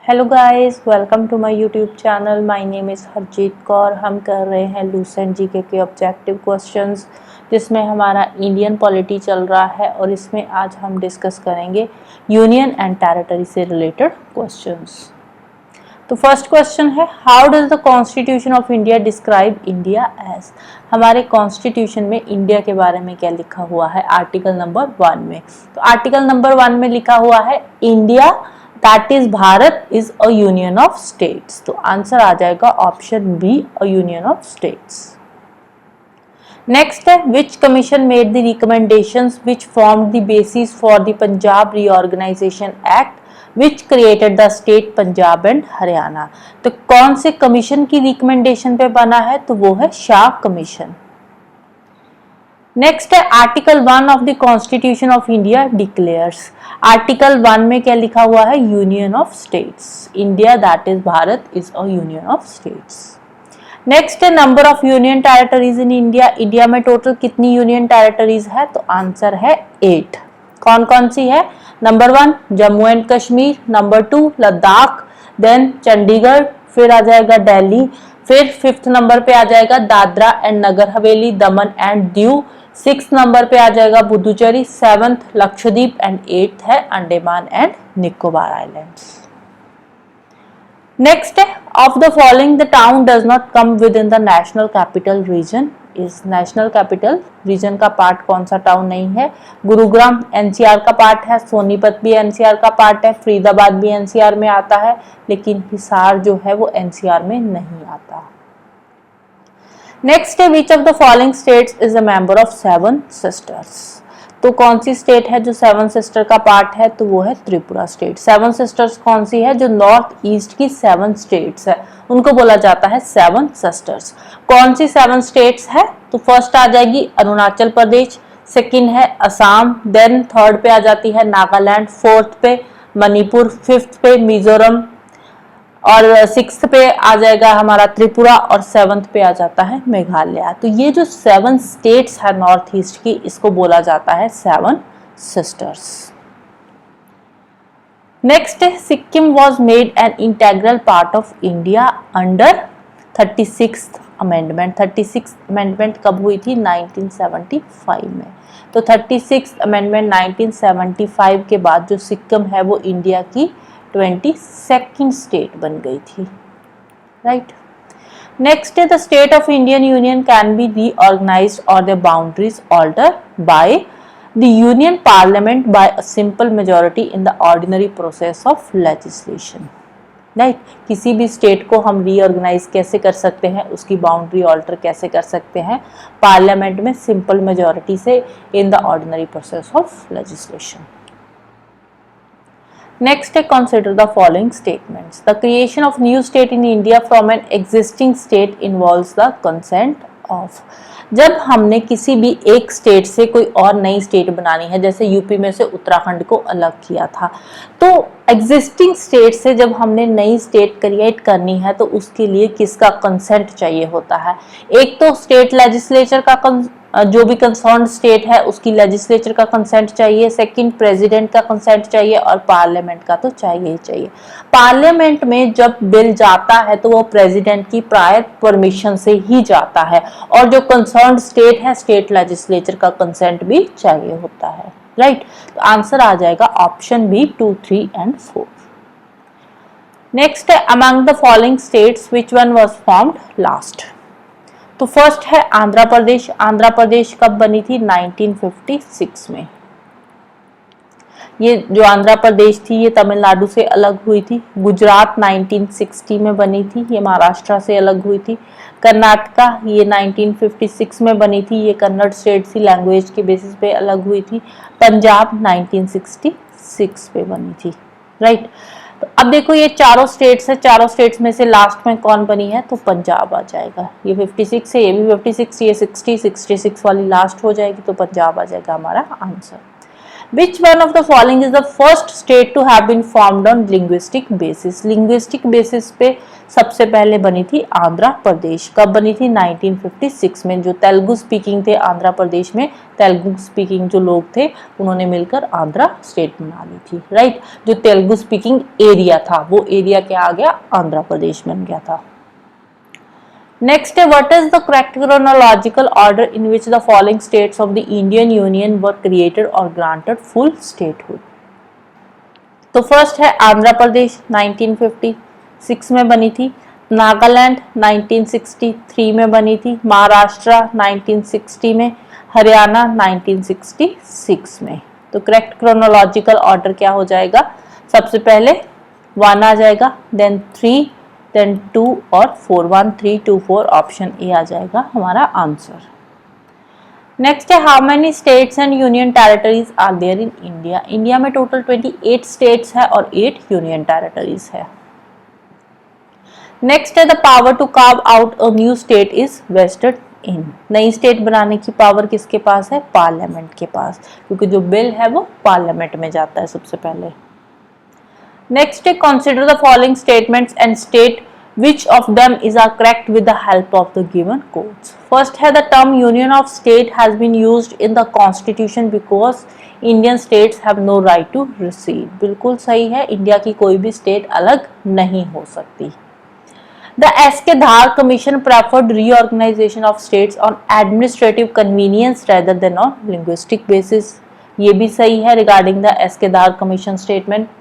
Hello guys, welcome to my YouTube channel. My name is Harjeet Kaur. हम कर रहे हैं लूसेंट जीके के ऑब्जेक्टिव क्वेश्चंस, जिसमें हमारा इंडियन पॉलिटी चल रहा है और इसमें आज हम डिस्कस करेंगे यूनियन एंड टेरिटरी से रिलेटेड क्वेश्चंस। तो फर्स्ट क्वेश्चन है, how does the constitution of India describe India as. हमारे कॉन्स्टिट्यूशन में इंडिया के बारे में क्या लिखा हुआ है आर्टिकल नंबर 1 में। तो आर्टिकल नंबर 1 में लिखा हुआ है India that is Bharat is a union of states. तो आंसर आ जाएगा option B, a union of states. Next है, which commission made the recommendations which formed the basis for the Punjab reorganisation act which created the state Punjab and Haryana. तो कौन से commission की recommendation पे बना है, तो वो है शाह कमीशन। नेक्स्ट है, article 1 of the constitution of India declares. Article 1 में क्या लिखा हुआ है, union of states. India that is Bharat is a union of states. Next है, number of union territories in India. India में टोटल कितनी यूनियन टेरिटरीज है, तो आंसर है 8। कौन कौन सी है, number 1 Jammu and Kashmir, number 2 Ladakh, then Chandigarh, फिर आ जाएगा दिल्ली, फिर 5th नंबर पे आ जाएगा Dadra and Nagar Haveli, Daman and Diu, 6th number पे आ जाएगा Puducherry, 7th Lakshadweep and 8th है Andaman and Nicobar islands. Next है, of the following the town does not come within the national capital region. इस नेशनल कैपिटल रीजन का पार्ट कौन सा टाउन नहीं है, गुरुग्राम एनसीआर का पार्ट है, सोनीपत भी एनसीआर का पार्ट है, फरीदाबाद भी एनसीआर में आता है, लेकिन हिसार जो है वो एनसीआर में नहीं आता। नेक्स्ट है, which of the following states is a member of 7 sisters. तो कौन सी स्टेट है जो 7 सिस्टर का पार्ट है, तो वो है त्रिपुरा स्टेट। 7 सिस्टर्स कौन सी है, जो नॉर्थ ईस्ट की 7 स्टेट्स है उनको बोला जाता है 7 सिस्टर्स। कौन सी 7 स्टेट्स है, तो फर्स्ट आ जाएगी अरुणाचल प्रदेश, सेकंड है असम, देन थर्ड पे आ जाती है नागालैंड, 4th पे मणिपुर, 5th पे मिजोरम और 6th पे आ जाएगा हमारा त्रिपुरा और 7th पे आ जाता है मेघालय। तो ये जो 7 स्टेट्स है नॉर्थ ईस्ट की, इसको बोला जाता है 7 सिस्टर्स। नेक्स्ट है, Sikkim was made an integral part of India under 36th amendment. 36th amendment कब हुई थी, 1975 में। तो 36th अमेंडमेंट 1975 के बाद जो सिक्किम है वो इंडिया की 22nd स्टेट बन गई थी, राइट। नेक्स्ट है, the state of Indian union can be reorganised और the boundaries alter by the union parliament by a simple majority in the ordinary process of legislation, right. किसी भी state को हम reorganise कैसे कर सकते हैं, उसकी बाउंड्री ऑल्टर कैसे कर सकते हैं, पार्लियामेंट में सिंपल मेजॉरिटी से इन the ordinary process of legislation. Next, consider the following statements. The creation of new state in India from an existing state involves the consent of. जब हमने किसी भी एक स्टेट से कोई और नई स्टेट बनानी है, जैसे यूपी में से उत्तराखंड को अलग किया था, तो एग्जिस्टिंग स्टेट से जब हमने नई स्टेट क्रिएट करनी है तो उसके लिए किसका कंसेंट चाहिए होता है। एक तो स्टेट लेजिस्लेचर का जो भी कंसर्न स्टेट है उसकी लेजिस्लेचर का कंसेंट चाहिए, सेकंड प्रेसिडेंट का कंसेंट चाहिए और पार्लियामेंट का तो चाहिए ही चाहिए। पार्लियामेंट में जब बिल जाता है तो वो प्रेसिडेंट की प्रायर परमिशन से ही जाता है, और जो कंसर्न स्टेट है स्टेट लेजिस्लेचर का कंसेंट भी चाहिए होता है, राइट। तो आंसर आ जाएगा ऑप्शन बी 2, 3 एंड 4। नेक्स्ट है, among the following states which one was formed last. तो फर्स्ट है आंध्र प्रदेश। आंध्र प्रदेश कब बनी थी, 1956 में। ये जो आंध्र प्रदेश थी ये तमिलनाडु से अलग हुई थी। गुजरात 1960 में बनी थी, ये महाराष्ट्र से अलग हुई थी। कर्नाटका ये 1956 में बनी थी, ये कन्नड़ स्टेट सी लैंग्वेज के बेसिस पे अलग हुई थी। पंजाब 1966 पे बनी थी, राइट। तो अब देखो ये चारों स्टेट्स है, चारों स्टेट्स में से लास्ट में कौन बनी है, तो पंजाब आ जाएगा। ये 56 है, ये भी 56, ये 66 वाली लास्ट हो जाएगी, तो पंजाब आ जाएगा हमारा answer. Which one of the following is the first state to have been formed on linguistic basis? Linguistic basis पे सबसे पहले बनी थी आंध्र प्रदेश। कब बनी थी? 1956 में। जो तेलुगु स्पीकिंग थे आंध्र प्रदेश में, तेलुगु स्पीकिंग जो लोग थे उन्होंने मिलकर आंध्र स्टेट बना ली थी, राइट। जो तेलुगु स्पीकिंग एरिया था वो एरिया क्या आ गया? आंध्र प्रदेश बन गया था। Next, what is the correct chronological order in which the following states of the Indian Union were created or granted full statehood? तो फर्स्ट है आंध्र प्रदेश 1956 में बनी थी, नागालैंड 1963 में बनी थी, महाराष्ट्र 1960 में, हरियाणा 1966 में। तो करेक्ट क्रोनोलॉजिकल ऑर्डर क्या हो जाएगा? सबसे पहले 1 आ जाएगा, देन 3, देन 2 और 4, 1 3 2 4 ऑप्शन ए आ जाएगा हमारा आंसर। नेक्स्ट है how many states and union territories are there in India? India में टोटल 28 स्टेट्स है और 8 यूनियन टेरिटरीज है। नेक्स्ट है the power to carve out a new state is vested in. नई स्टेट बनाने की पावर किसके पास है? पार्लियामेंट के पास, क्योंकि जो बिल है वो पार्लियामेंट में जाता है सबसे पहले। Next, consider the following statements and state which of them is correct with the help of the given quotes. First है the term union of state has been used in the constitution because Indian states have no right to recede. बिल्कुल सही है, India की कोई भी state अलग नहीं हो सकती। The S.K. Dhar Commission preferred reorganization of states on administrative convenience rather than on linguistic basis. ये भी सही है regarding the S.K. Dhar Commission statement.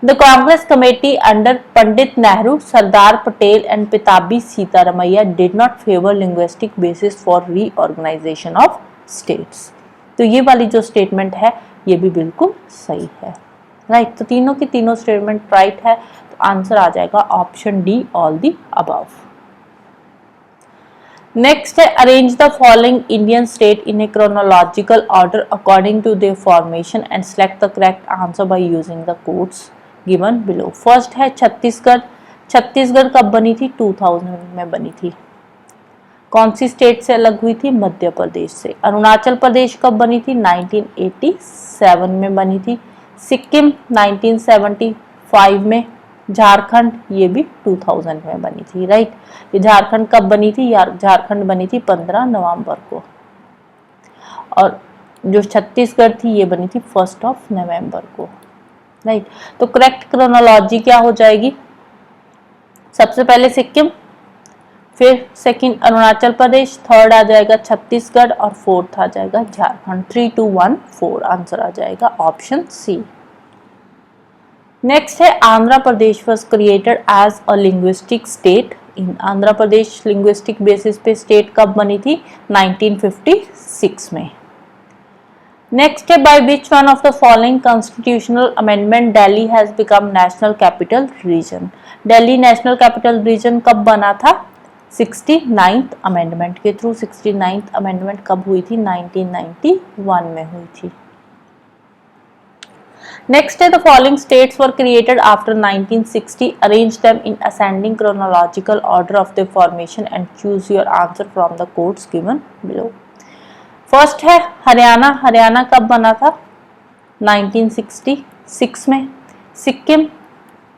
The Congress committee under Pandit Nehru, Sardar Patel and Pitabi Sitaramaiah did not favor linguistic basis for reorganization of states. तो ये वाली जो statement है ये भी बिल्कुल सही है, राइट। तो तीनों की तीनों स्टेटमेंट राइट है, तो आंसर आ जाएगा option D, all the above. Next है arrange the following Indian state in a chronological order according to their formation and select the correct answer by using the codes given below. First है छत्तीसगढ़। छत्तीसगढ़ कब बनी थी? 2000 में बनी थी। कौन सी state से अलग हुई थी? मध्य प्रदेश से। अरुणाचल प्रदेश कब बनी थी? 1987 में बनी थी। सिक्किम 1975 में। झारखंड ये भी 2000 में बनी थी, राइट। ये झारखंड कब बनी थी? यार झारखंड बनी थी 15 नवंबर को, और जो छत्तीसगढ़ थी ये बनी थी 1 नवंबर को, राइट। तो करेक्ट क्रोनोलॉजी क्या हो जाएगी? सबसे पहले सिक्किम, फिर सेकंड अरुणाचल प्रदेश, थर्ड आ जाएगा छत्तीसगढ़ और फोर्थ आ जाएगा झारखंड। 3 2 1 4 आंसर आ जाएगा ऑप्शन सी। नेक्स्ट है Andhra Pradesh was created as a linguistic state in. Andhra Pradesh linguistic basis पे स्टेट कब बनी थी? 1956 में। नेक्स्ट है by which one of the following constitutional amendment Delhi has become national capital region. Delhi national capital region कब बना था? 69th अमेंडमेंट के थ्रू। 69th अमेंडमेंट कब हुई थी? 1991 में हुई थी। नेक्स्ट है the following states were created after 1960, arrange them in ascending chronological order of the formation and choose your answer from the codes given below. First है हरियाणा। हरियाणा कब बना था? 1966 में। सिक्किम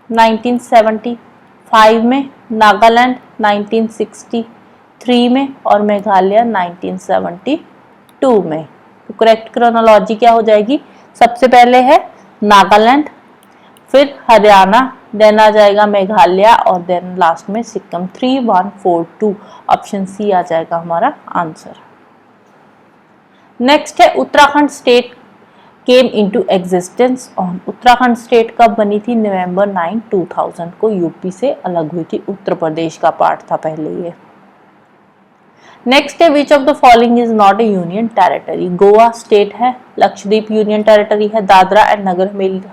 1975 में, नागालैंड 1963 में और मेघालय 1972 में। तो करेक्ट क्रोनोलॉजी क्या हो जाएगी? सबसे पहले है नागालैंड, फिर हरियाणा, देन आ जाएगा मेघालय और देन लास्ट में सिक्किम। 3 1 4 2 ऑप्शन सी आ जाएगा हमारा आंसर। नेक्स्ट है Uttarakhand state came into existence on. Uttarakhand state कब बनी थी? नवंबर 9 2000 को यूपी से अलग हुई थी, उत्तर प्रदेश का पार्ट था पहले ये। नेक्स्ट है which of the following is not A union territory. Goa state है, लक्षद्वीप यूनियन टेरिटरी है, Dadra and Nagar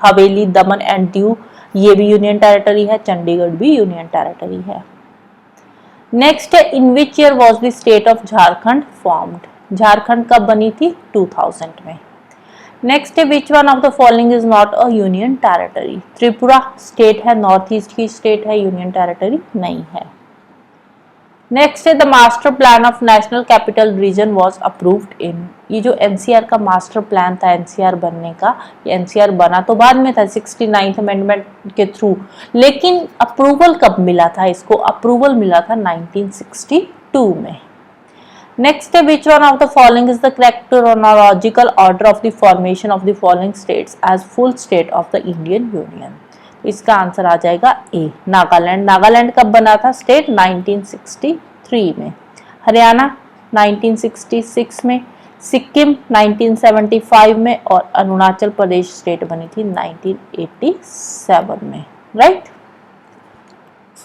Haveli, Daman and Diu ये भी यूनियन टेरिटरी है, चंडीगढ़ भी यूनियन टेरिटरी है। नेक्स्ट है in which year was the state of Jharkhand formed. Jharkhand कब बनी थी? 2000 में। नेक्स्ट है which one of the following is not a union territory. Tripura state है, नॉर्थ ईस्ट की स्टेट है, यूनियन टेरिटरी नहीं है। नेक्स्ट है the master plan of national capital region was approved in. ये जो एनसीआर का मास्टर प्लान था एनसीआर बनने का, ये एनसीआर बना तो बाद में था 69th अमेंडमेंट के थ्रू, लेकिन अप्रूवल कब मिला था इसको? अप्रूवल मिला था 1962 में। नेक्स्ट है which one of the following is the correct chronological order of the formation of the following states as full state of the Indian union. इसका आंसर आ जाएगा ए, नागालैंड। नागालैंड कब बना था स्टेट? 1963 में। हरियाणा 1966 में, सिक्किम 1975 में और अरुणाचल प्रदेश स्टेट बनी थी 1987 में, right.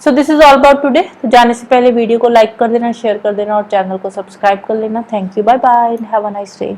So this is all about today. तो जाने से पहले वीडियो को लाइक कर देना, शेयर कर देना और चैनल को सब्सक्राइब कर लेना। Thank you, bye bye, have a nice day.